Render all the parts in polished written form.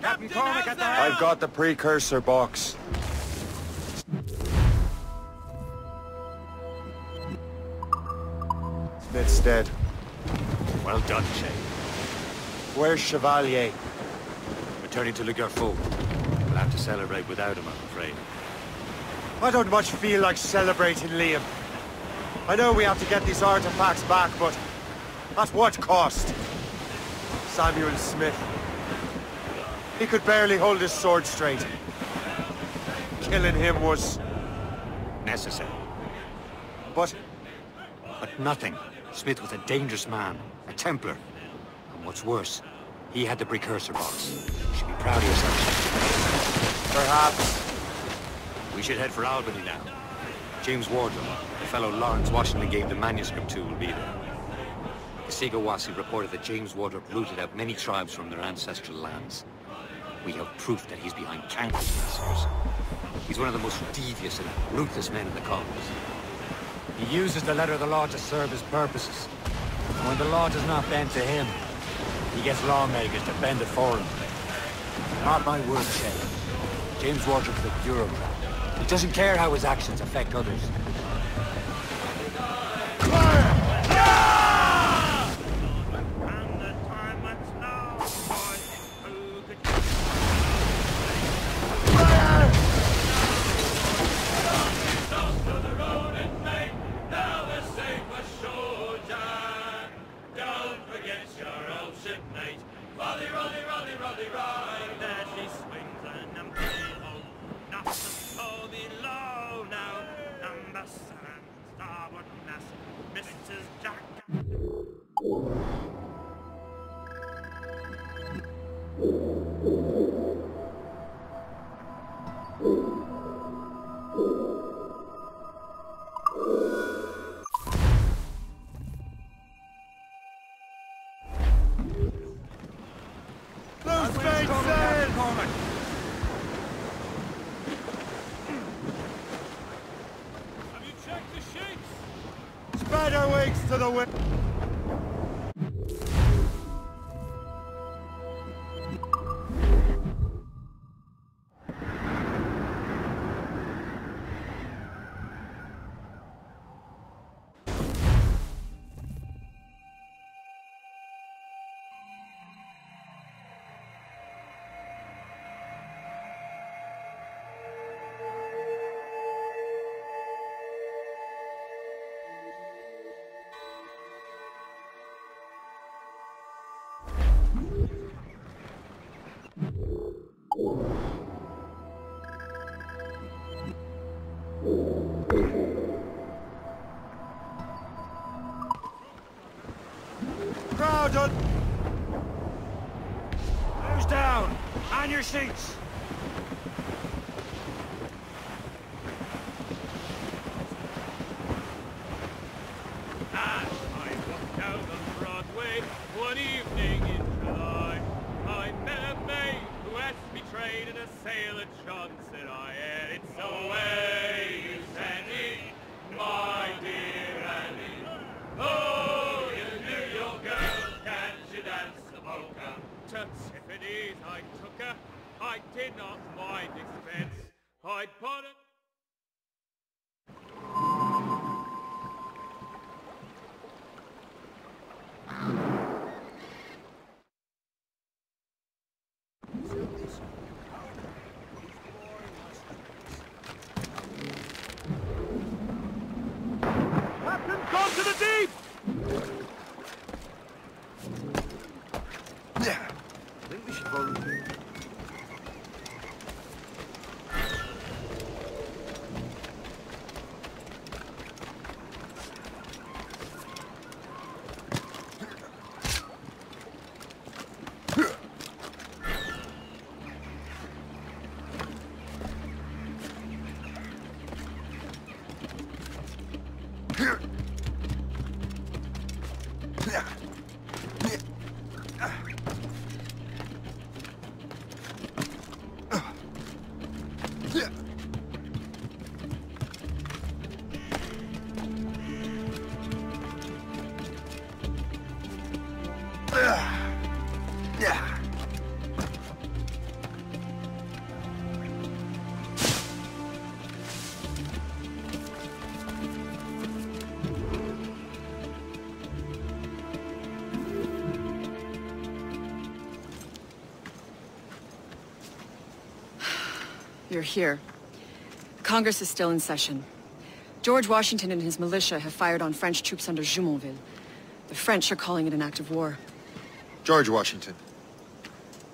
Captain Cormac at the helm! I've got the precursor box. Smith's dead. Well done, Shay. Where's Chevalier? Returning to Le Garfou. We'll have to celebrate without him, I'm afraid. I don't much feel like celebrating, Liam. I know we have to get these artifacts back, but at what cost? Samuel Smith. He could barely hold his sword straight. Killing him was... necessary. But... But nothing. Smith was a dangerous man, a Templar. And what's worse, he had the precursor box. You should be proud of yourself. perhaps... We should head for Albany now. James Wardle, the fellow Lawrence Washington gave the manuscript to, will be there. The Sigawasi reported that James Wardle rooted out many tribes from their ancestral lands. We have proof that he's behind countless massacres. He's one of the most devious and ruthless men in the colonies. He uses the letter of the law to serve his purposes. And when the law does not bend to him, he gets lawmakers to bend it for him. Mark my words, Shay. James Wardle's a bureaucrat. He doesn't care how his actions affect others. To the wind. Crowd, who's down? On your seats. As I walked down the Broadway one evening in July, I met a maid who asked me trade in a sailor John. Said I, and it's away you send me, my dear Annie. Oh, you New York girl, can she dance the polka? To Tiffany's I took her, I did not mind expense. I'd bought it. Captain, go to the deep! I think we should volunteer. you're here. Congress is still in session. George Washington and his militia have fired on French troops under Jumonville. The French are calling it an act of war. George Washington.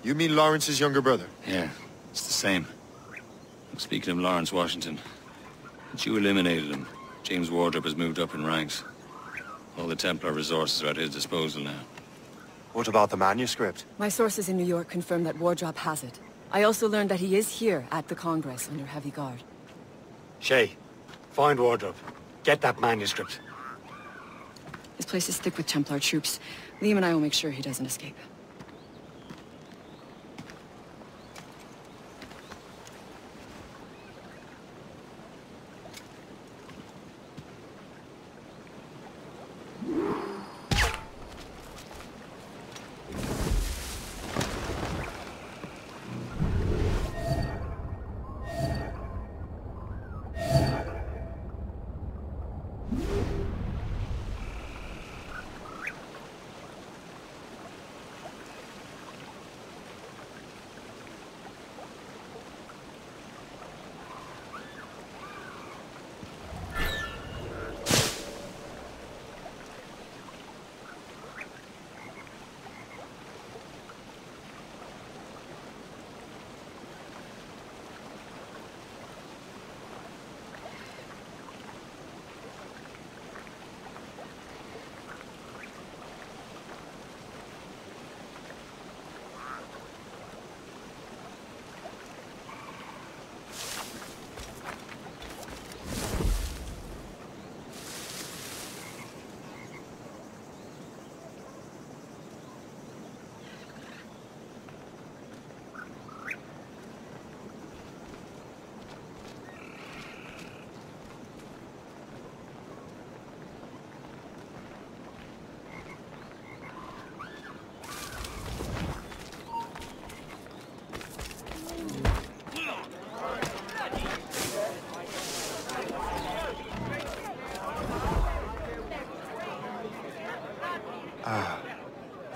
You mean Lawrence's younger brother? Yeah, it's the same. Speaking of Lawrence Washington, since you eliminated him, James Wardrop has moved up in ranks. All the Templar resources are at his disposal now. What about the manuscript? My sources in New York confirm that Wardrop has it. I also learned that he is here at the Congress under heavy guard. Shay, find Wardrop. Get that manuscript. His place is thick with Templar troops. Liam and I will make sure he doesn't escape.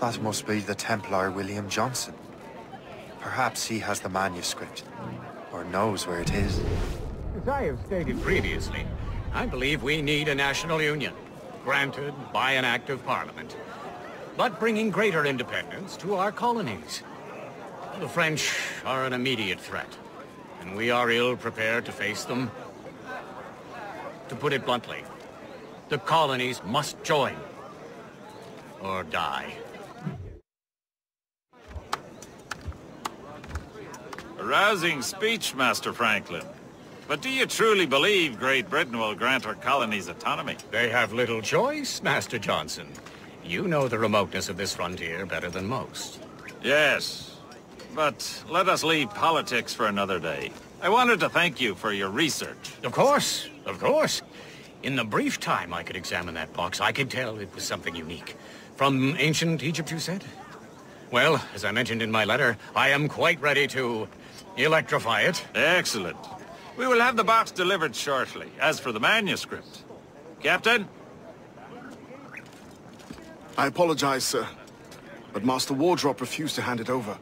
That must be the Templar William Johnson. Perhaps he has the manuscript, or knows where it is. As I have stated previously, I believe we need a national union, granted by an act of parliament, but bringing greater independence to our colonies. The French are an immediate threat, and we are ill prepared to face them. To put it bluntly, the colonies must join, or die. A rousing speech, Master Franklin. But do you truly believe Great Britain will grant our colonies autonomy? They have little choice, Master Johnson. You know the remoteness of this frontier better than most. Yes, but let us leave politics for another day. I wanted to thank you for your research. Of course, of course. In the brief time I could examine that box, I could tell it was something unique. From ancient Egypt, you said? Well, as I mentioned in my letter, I am quite ready to electrify it. Excellent. We will have the box delivered shortly. As for the manuscript... Captain? I apologize, sir, but Master Wardrop refused to hand it over.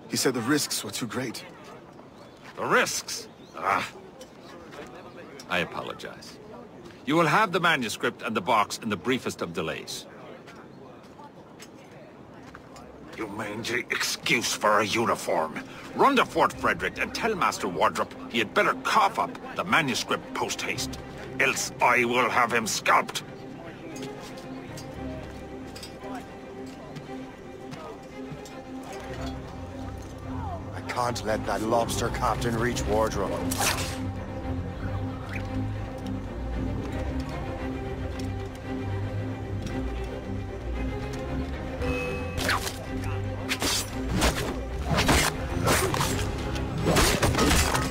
He said the risks were too great. The risks? Ah. I apologize. You will have the manuscript and the box in the briefest of delays. You mangy excuse for a uniform. Run to Fort Frederick and tell Master Wardrop he had better cough up the manuscript post-haste. Else I will have him scalped. I can't let that lobster captain reach Wardrop.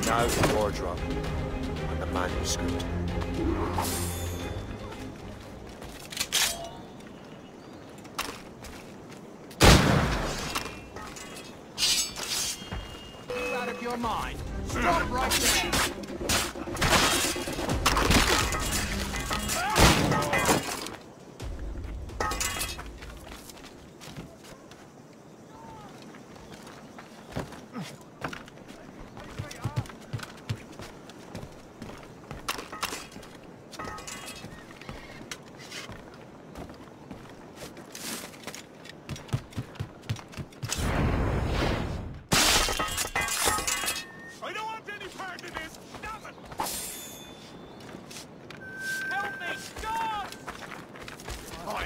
Now the Wardrop and the manuscript. You're out of your mind. Stop right there.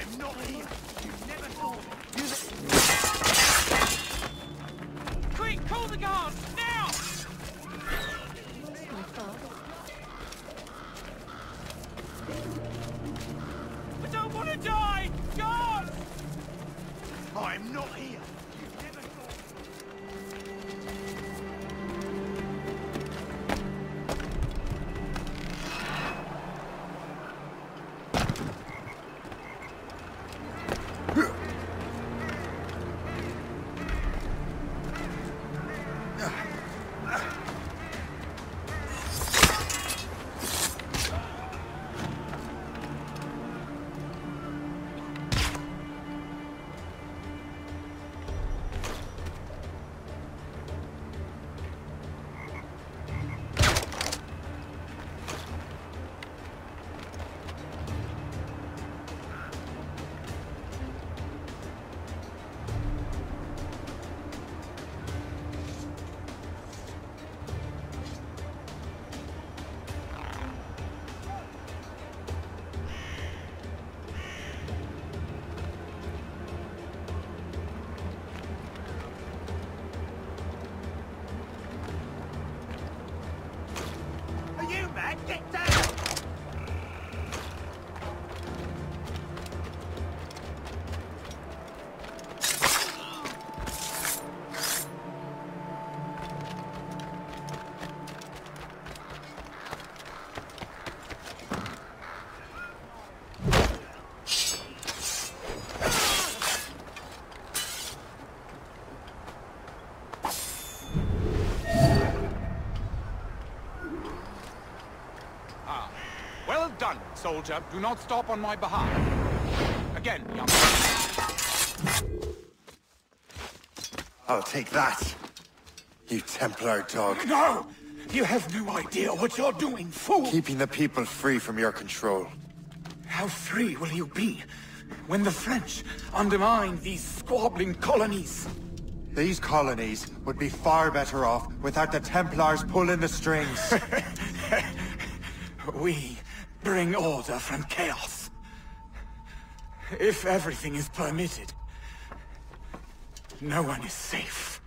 I'm not here. You never saw me. Quick, call the guards, now! I don't want to die! Guards! I'm not here. You never saw me. Are you mad? Get down! Well done, soldier. Do not stop on my behalf. Again, young man. I'll take that. You Templar dog. No! You have no idea what you're doing, fool! Keeping the people free from your control. How free will you be when the French undermine these squabbling colonies? These colonies would be far better off without the Templars pulling the strings. We bring order from chaos. If everything is permitted, no one is safe.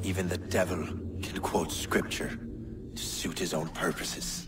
Even the devil can quote scripture to suit his own purposes.